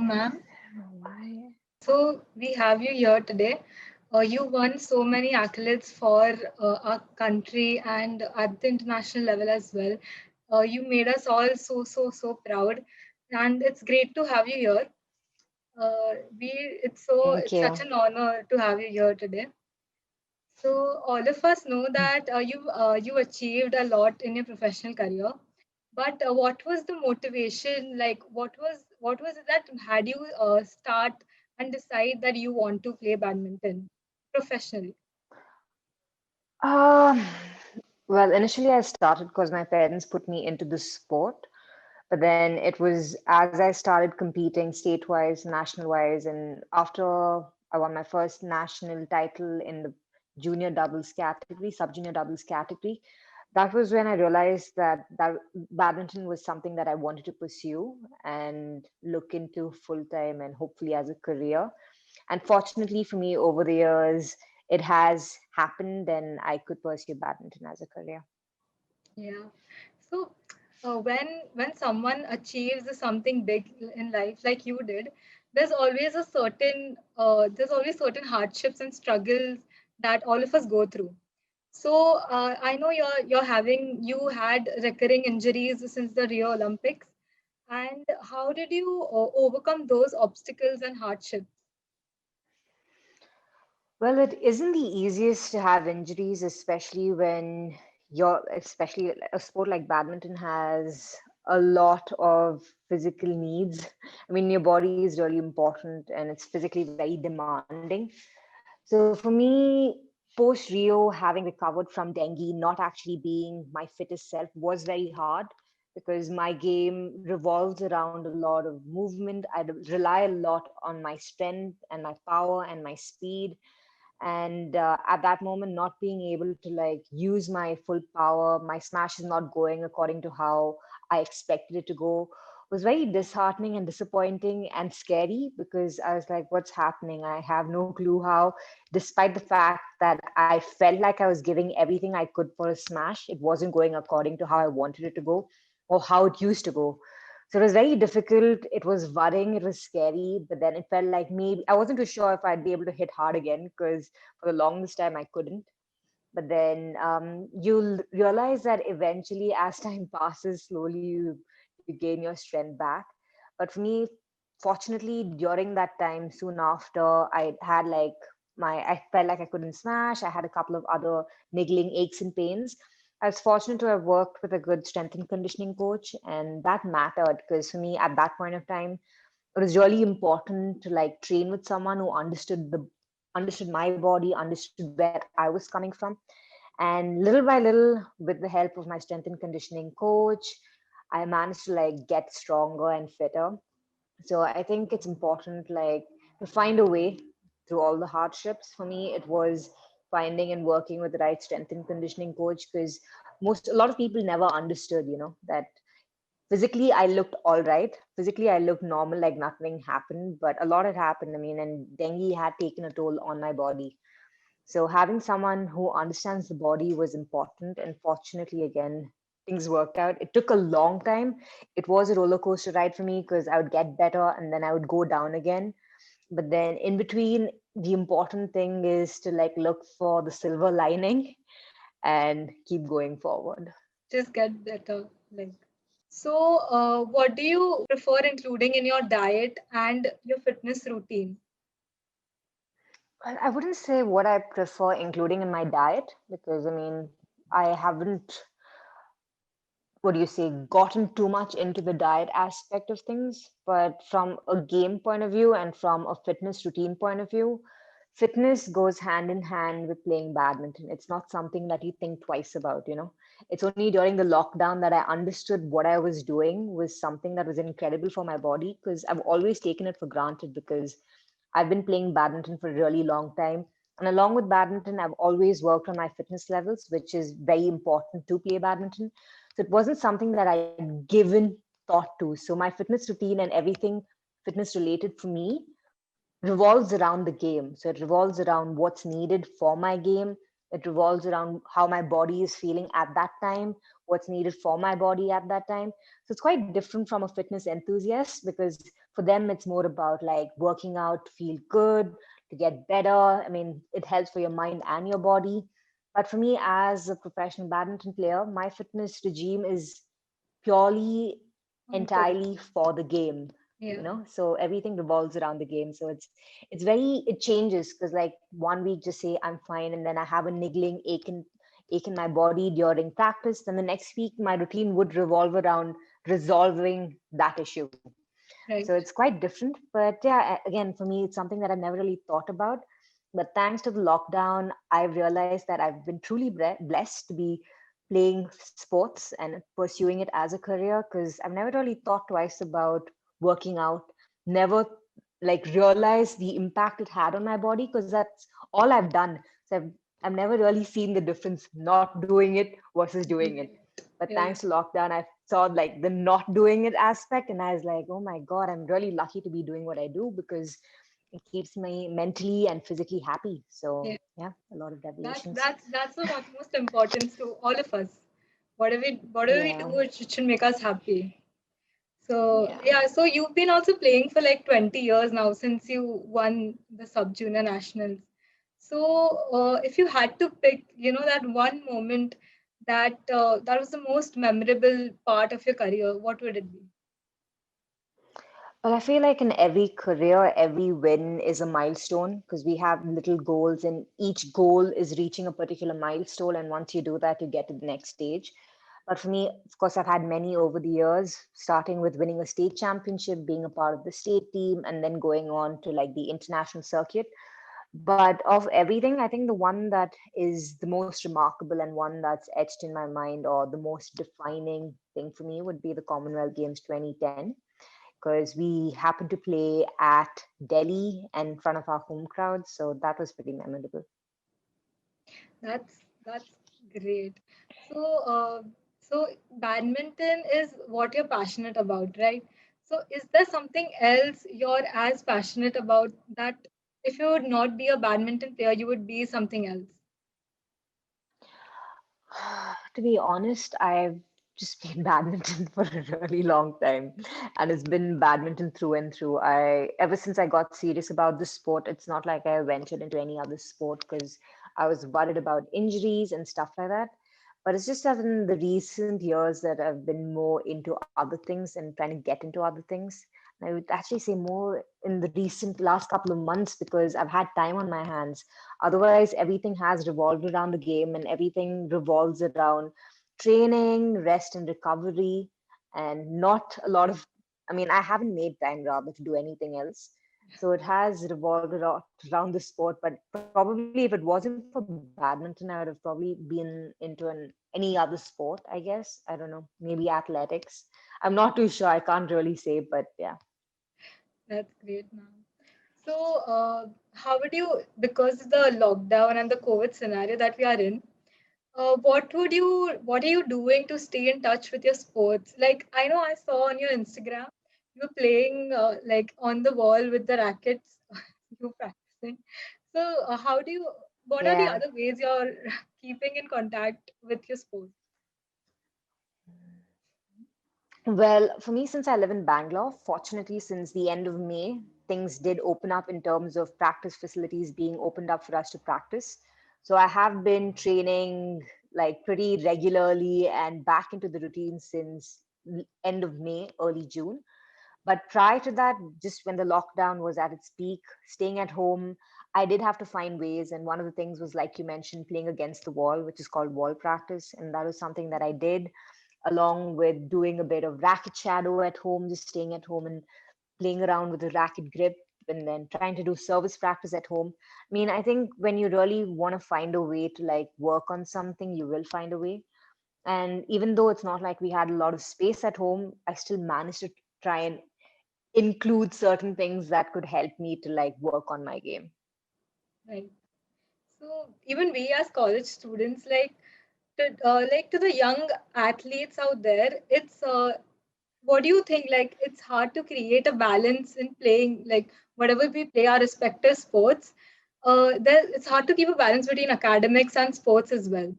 ma'am. Why? So we have you here today. You won so many accolades for our country and at the international level as well. You made us all so proud, and it's great to have you here. Thank It's such you. an honor to have you here today. So all of us know that you achieved a lot in your professional career. But what was the motivation? Like, what was it that had you start and decide that you want to play badminton professionally? Um, well, initially I started because my parents put me into the sport, but then it was as I started competing state-wise, national-wise, and after I won my first national title in the junior doubles category, sub-junior doubles category, that was when I realized that badminton was something that I wanted to pursue and look into full time and hopefully as a career. And fortunately for me, over the years, it has happened and I could pursue badminton as a career. Yeah. So when someone achieves something big in life like you did, there's always certain hardships and struggles that all of us go through. So I know you had recurring injuries since the Rio Olympics, and how did you overcome those obstacles and hardships? Well, it isn't the easiest to have injuries, especially when especially a sport like badminton has a lot of physical needs. I mean, your body is really important and it's physically very demanding. So for me, post Rio, having recovered from dengue, not actually being my fittest self was very hard because my game revolves around a lot of movement. I rely a lot on my strength and my power and my speed. And at that moment, not being able to like use my full power, my smash is not going according to how I expected it to go, was very disheartening and disappointing and scary because I was like, what's happening? I have no clue how, despite the fact that I felt like I was giving everything I could for a smash, it wasn't going according to how I wanted it to go or how it used to go. So it was very difficult. It was worrying. It was scary. But then it felt like maybe I wasn't too sure if I'd be able to hit hard again because for the longest time I couldn't. But then you'll realize that eventually, as time passes, slowly you gain your strength back. But for me, fortunately, during that time, soon after, I had like I felt like I couldn't smash. I had a couple of other niggling aches and pains. I was fortunate to have worked with a good strength and conditioning coach, and that mattered because for me, at that point of time, it was really important to like train with someone who understood my body, understood where I was coming from. And little by little, with the help of my strength and conditioning coach, I managed to like get stronger and fitter. So I think it's important like to find a way through all the hardships. For me, it was finding and working with the right strength and conditioning coach because a lot of people never understood, that physically I looked all right. Physically I looked normal, like nothing happened, but a lot had happened. I mean, and dengue had taken a toll on my body. So having someone who understands the body was important. And fortunately, again, things worked out. It took a long time. It was a roller coaster ride for me because I would get better and then I would go down again. But then in between, the important thing is to like look for the silver lining and keep going forward. Just get better, like. So, what do you prefer including in your diet and your fitness routine? Well, I wouldn't say what I prefer including in my diet because I mean, I haven't, what do you say, gotten too much into the diet aspect of things. But from a game point of view and from a fitness routine point of view, fitness goes hand in hand with playing badminton. It's not something that you think twice about. It's only during the lockdown that I understood what I was doing was something that was incredible for my body because I've always taken it for granted because I've been playing badminton for a really long time. And along with badminton, I've always worked on my fitness levels, which is very important to play badminton. So it wasn't something that I'd given thought to. So my fitness routine and everything fitness related for me revolves around the game. So it revolves around what's needed for my game. It revolves around how my body is feeling at that time, what's needed for my body at that time. So it's quite different from a fitness enthusiast, because for them it's more about like working out to feel good, to get better. I mean, it helps for your mind and your body. But for me, as a professional badminton player, my fitness regime is purely For the entirely for the game, yeah, so everything revolves around the game. So it changes, because like one week just say I'm fine, and then I have a niggling ache in my body during practice, then the next week my routine would revolve around resolving that issue. So right. it's quite different. But yeah, again, for me, it's something that I've never really thought about. But thanks to the lockdown, I've realized that I've been truly blessed to be playing sports and pursuing it as a career, because I've never really thought twice about working out, never like realized the impact it had on my body, because that's all I've done. So I've never really seen the difference not doing it versus doing it. Doing it. But Yeah, thanks to lockdown, I saw like the not doing it aspect, and I was like, oh my God, I'm really lucky to be doing what I do, because it keeps me mentally and physically happy. So yeah. yeah, a lot of That's deviations. that's that's of utmost importance to all of us. Whatever we Yeah, do, it should make us happy. So yeah. yeah, so you've been also playing for like 20 years now since you won the sub junior nationals. So if you had to pick, that one moment that was the most memorable part of your career, what would it be? Well, I feel like in every career, every win is a milestone, because we have little goals, and each goal is reaching a particular milestone. And once you do that, you get to the next stage. But for me, of course, I've had many over the years, starting with winning a state championship, being a part of the state team, and then going on to like the international circuit. But of everything, I think the one that is the most remarkable and one that's etched in my mind, or the most defining thing for me, would be the Commonwealth Games 2010, because we happened to play at Delhi and in front of our home crowd. So that was pretty memorable. That's great. So, so badminton is what you're passionate about, right? So, is there something else you're as passionate about that if you would not be a badminton player, you would be something else? To be honest, I've just played badminton for a really long time, and it's been badminton through and through. I Ever since I got serious about the sport, it's not like I ventured into any other sport, because I was worried about injuries and stuff like that. But it's just that in the recent years that I've been more into other things and trying to get into other things. And I would actually say more in the recent last couple of months, because I've had time on my hands. Otherwise, everything has revolved around the game, and everything revolves around training, rest and recovery, and not a lot of, I mean, I haven't made time rather to do anything else. So it has revolved around the sport. But probably if it wasn't for badminton, I would have probably been into any other sport, I guess. I don't know, maybe athletics. I'm not too sure. I can't really say, but yeah. That's great, ma'am. So, how would you, because of the lockdown and the COVID scenario that we are in, what are you doing to stay in touch with your sports? Like, I know I saw on your Instagram, you were playing like on the wall with the rackets, you practicing. So, what are the Yeah. other ways you're keeping in contact with your sport? Well, for me, since I live in Bangalore, fortunately, since the end of May, things did open up in terms of practice facilities being opened up for us to practice. So I have been training like pretty regularly and back into the routine since end of May, early June. But prior to that, just when the lockdown was at its peak, staying at home, I did have to find ways. And one of the things was, like you mentioned, playing against the wall, which is called wall practice. And that was something that I did, along with doing a bit of racket shadow at home, just staying at home and playing around with the racket grip, and then trying to do service practice at home. I mean, I think when you really want to find a way to like work on something, you will find a way. And even though it's not like we had a lot of space at home, I still managed to try and include certain things that could help me to like work on my game. Right. So, even we as college students, like to the young athletes out there, it's what do you think? Like, it's hard to create a balance in playing, like, whatever we play our respective sports. It's hard to keep a balance between academics and sports as well.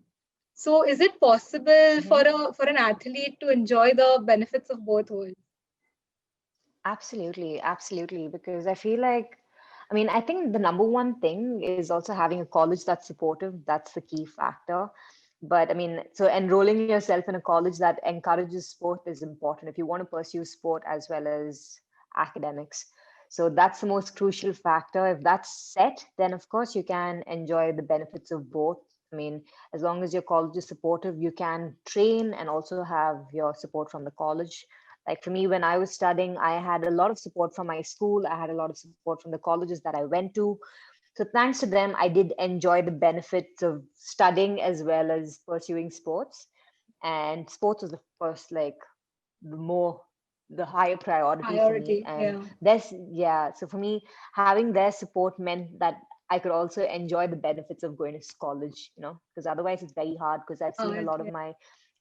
So is it possible Mhm. for an athlete to enjoy the benefits of both worlds? Absolutely, absolutely. Because I feel like, I mean, I think the number one thing is also having a college that's supportive. That's the key factor. But I mean, so enrolling yourself in a college that encourages sport is important if you want to pursue sport as well as academics. So that's the most crucial factor. If that's set, then of course you can enjoy the benefits of both. I mean, as long as your college is supportive, you can train and also have your support from the college. Like for me, when I was studying, I had a lot of support from my school. I had a lot of support from the colleges that I went to. So thanks to them, I did enjoy the benefits of studying as well as pursuing sports. And sports was the first, like the more the higher priority for me. Priority, And yeah. this, yeah. So for me, having their support meant that I could also enjoy the benefits of going to college. Because otherwise it's very hard. Because I've seen a lot of Yeah. my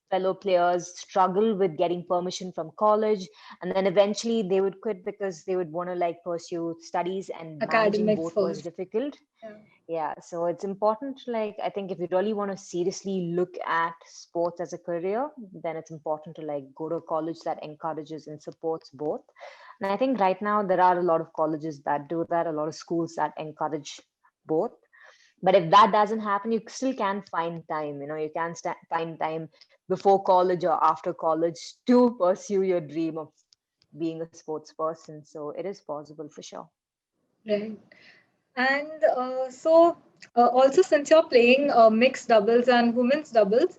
fellow players struggle with getting permission from college, and then eventually they would quit because they would want to like pursue studies, and managing Academics both was first. difficult. Yeah. Yeah, so it's important, like I think if you really want to seriously look at sports as a career, then it's important to like go to a college that encourages and supports both. And I think right now there are a lot of colleges that do that, a lot of schools that encourage both. But if that doesn't happen, you still can find time. You can find time before college or after college to pursue your dream of being a sports person. So it is possible for sure. Right. And also, since you're playing mixed doubles and women's doubles,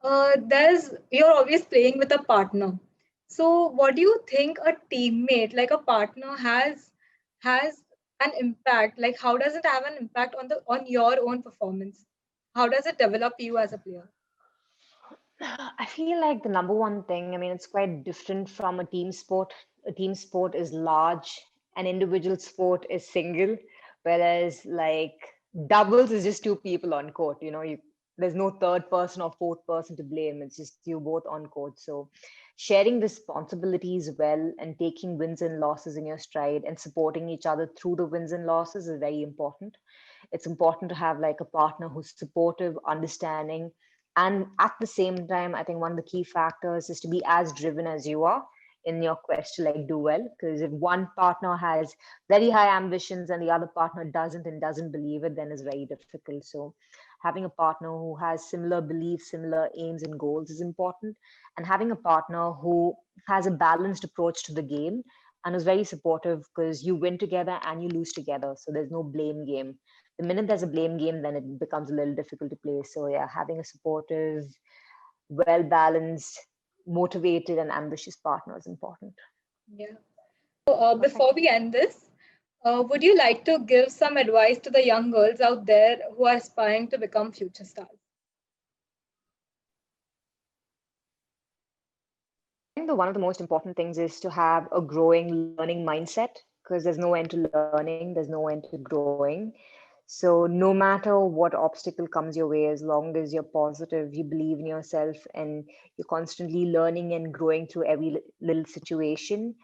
there's you're always playing with a partner. So, what do you think a teammate, like a partner, has an impact? Like, how does it have an impact on the on your own performance? How does it develop you as a player? I feel like the number one thing, I mean, it's quite different from a team sport. A team sport is large, an individual sport is single, whereas like doubles is just two people on court. There's no third person or fourth person to blame. It's just you both on court. So sharing responsibilities well and taking wins and losses in your stride and supporting each other through the wins and losses is very important. It's important to have like a partner who's supportive, understanding, and at the same time, I think one of the key factors is to be as driven as you are in your quest to like do well. Because if one partner has very high ambitions and the other partner doesn't and doesn't believe it, then it's very difficult. So having a partner who has similar beliefs, similar aims and goals is important. And having a partner who has a balanced approach to the game and is very supportive, because you win together and you lose together. So there's no blame game. The minute there's a blame game, then it becomes a little difficult to play. So yeah, having a supportive, well balanced, motivated, and ambitious partner is important. Yeah. Before Perfect. we end this, would you like to give some advice to the young girls out there who are aspiring to become future stars? I think the one of the most important things is to have a growing learning mindset, because there's no end to learning, there's no end to growing. So no matter what obstacle comes your way, as long as you're positive, you believe in yourself, and you're constantly learning and growing through every little situation,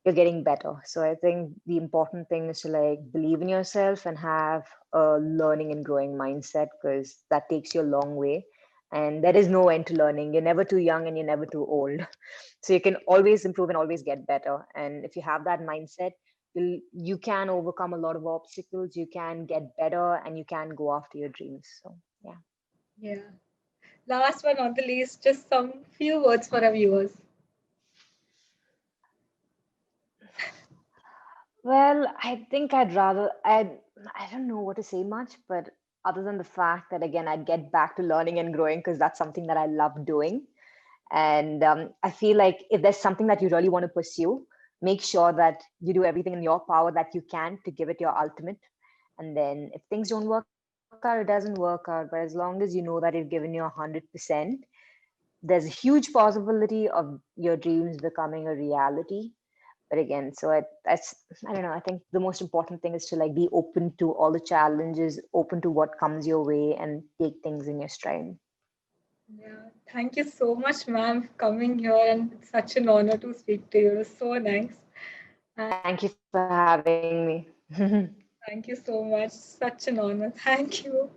you're getting better. So I think the important thing is to like believe in yourself and have a learning and growing mindset, because that takes you a long way. And there is no end to learning. You're never too young and you're never too old. So you can always improve and always get better. And if you have that mindset, you can overcome a lot of obstacles, you can get better, and you can go after your dreams. So yeah. Yeah. Last but not the least, just some few words for our viewers. Well, I think I don't know what to say much, but other than the fact that again, I'd get back to learning and growing, because that's something that I love doing. And I feel like if there's something that you really want to pursue, make sure that you do everything in your power that you can to give it your ultimate. And then if things don't work out, it doesn't work out. But as long as you know that you've given your 100%, there's a huge possibility of your dreams becoming a reality. But again, so I don't know, I think the most important thing is to like be open to all the challenges, open to what comes your way, and take things in your stride. Yeah. Thank you so much, ma'am, for coming here, and it's such an honor to speak to you. It was so nice. And Thank you for having me. thank you so much. Such an honor. Thank you.